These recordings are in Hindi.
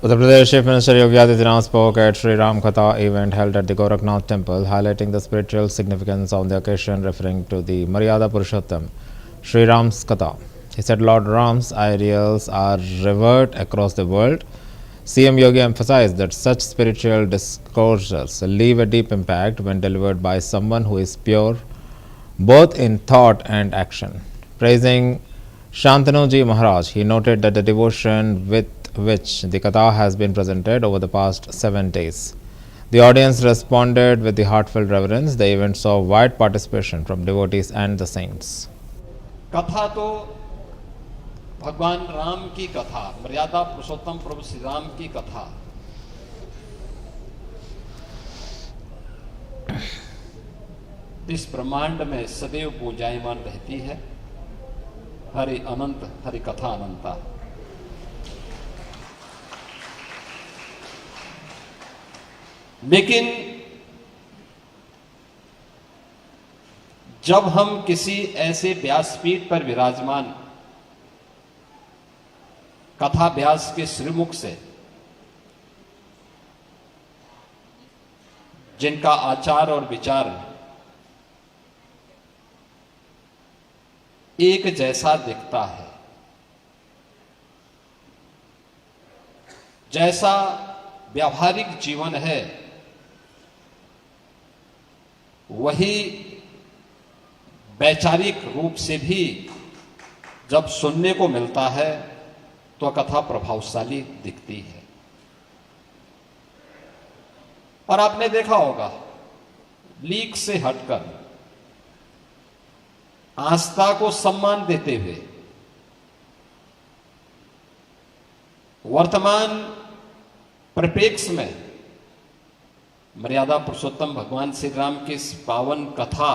Uttar Pradesh Chief Minister Yogi Adityanath spoke at Sri Ram Katha event held at the Gorakhnath temple, highlighting the spiritual significance of the occasion, referring to the Maryada Purushottam, Sri Ram's Katha. He said Lord Ram's ideals are revered across the world. CM Yogi emphasized that such spiritual discourses leave a deep impact when delivered by someone who is pure, both in thought and action. Praising Shantanu Maharaj, he noted that the devotion with which the Katha has been presented over the past 7 days. The audience responded with the heartfelt reverence. The event saw wide participation from devotees and the saints. कथा तो भगवान राम की कथा, मर्यादा पुरुषोत्तम प्रभु श्री राम की कथा इस ब्रह्मांड में सदैव पूजायमान रहती है। हरि अनंत, हरि कथा अनंता। लेकिन जब हम किसी ऐसे व्यासपीठ पर विराजमान कथा व्यास के श्रीमुख से, जिनका आचार और विचार एक जैसा दिखता है, जैसा व्यावहारिक जीवन है वही वैचारिक रूप से भी जब सुनने को मिलता है तो कथा प्रभावशाली दिखती है। और आपने देखा होगा, लीक से हटकर आस्था को सम्मान देते हुए वर्तमान परिप्रेक्ष्य में मर्यादा पुरुषोत्तम भगवान श्री राम की इस पावन कथा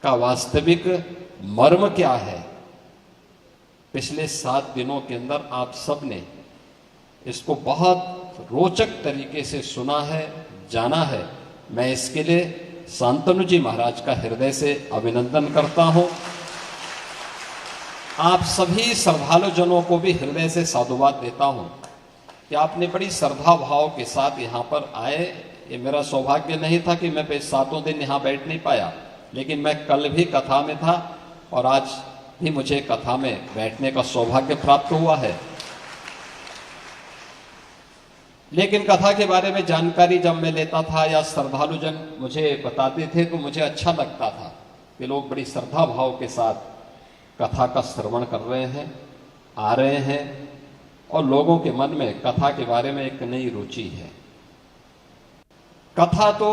का वास्तविक मर्म क्या है, पिछले 7 दिनों के अंदर आप सब ने इसको बहुत रोचक तरीके से सुना है, जाना है। मैं इसके लिए शांतनु जी महाराज का हृदय से अभिनंदन करता हूं। आप सभी श्रद्धालु जनों को भी हृदय से साधुवाद देता हूं कि आपने बड़ी श्रद्धा भाव के साथ यहाँ पर आए। ये मेरा सौभाग्य नहीं था कि मैं 7 दिन यहाँ बैठ नहीं पाया, लेकिन मैं कल भी कथा में था और आज भी मुझे कथा में बैठने का सौभाग्य प्राप्त हुआ है। लेकिन कथा के बारे में जानकारी जब मैं लेता था या श्रद्धालु जन मुझे बताते थे तो मुझे अच्छा लगता था कि लोग बड़ी श्रद्धा भाव के साथ कथा का श्रवण कर रहे हैं, आ रहे हैं और लोगों के मन में कथा के बारे में एक नई रुचि है। कथा तो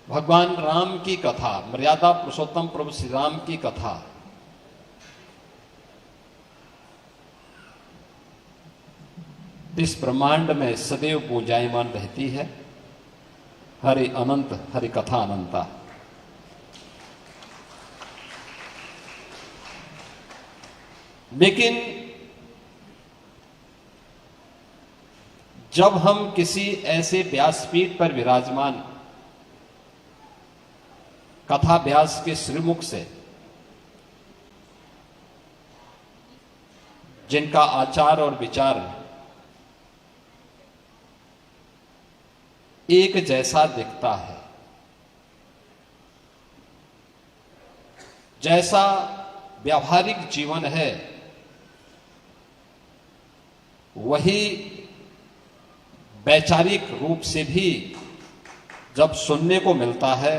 भगवान राम की कथा, मर्यादा पुरुषोत्तम प्रभु श्री राम की कथा इस ब्रह्मांड में सदैव पूजायमान रहती है। हरि अनंत, हरि कथा अनंता। लेकिन जब हम किसी ऐसे व्यासपीठ पर विराजमान कथा व्यास के श्रीमुख से, जिनका आचार और विचार एक जैसा दिखता है, जैसा व्यावहारिक जीवन है वही वैचारिक रूप से भी जब सुनने को मिलता है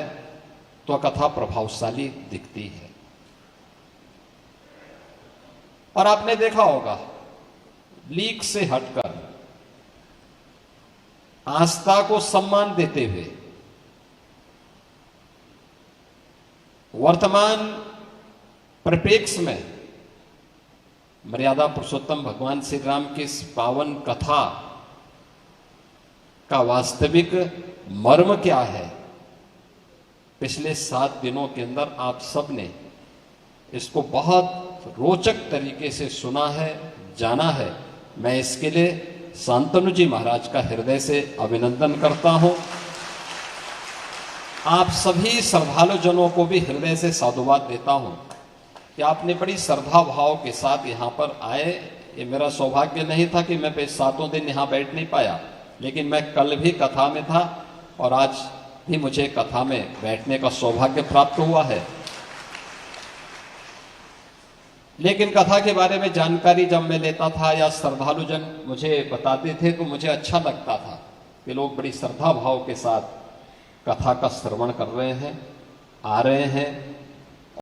तो कथा प्रभावशाली दिखती है। और आपने देखा होगा, लीक से हटकर आस्था को सम्मान देते हुए वर्तमान परिप्रेक्ष्य में मर्यादा पुरुषोत्तम भगवान श्री राम की इस पावन कथा का वास्तविक मर्म क्या है, पिछले 7 दिनों के अंदर आप सब ने इसको बहुत रोचक तरीके से सुना है, जाना है। मैं इसके लिए शांतनु जी महाराज का हृदय से अभिनंदन करता हूं। आप सभी श्रद्धालु जनों को भी हृदय से साधुवाद देता हूं कि आपने बड़ी श्रद्धा भाव के साथ यहाँ पर आए। ये मेरा सौभाग्य नहीं था कि मैं 7 दिन यहाँ बैठ नहीं पाया, लेकिन मैं कल भी कथा में था और आज भी मुझे कथा में बैठने का सौभाग्य प्राप्त हुआ है। लेकिन कथा के बारे में जानकारी जब मैं लेता था या श्रद्धालुजन मुझे बताते थे तो मुझे अच्छा लगता था कि लोग बड़ी श्रद्धा भाव के साथ कथा का श्रवण कर रहे हैं, आ रहे हैं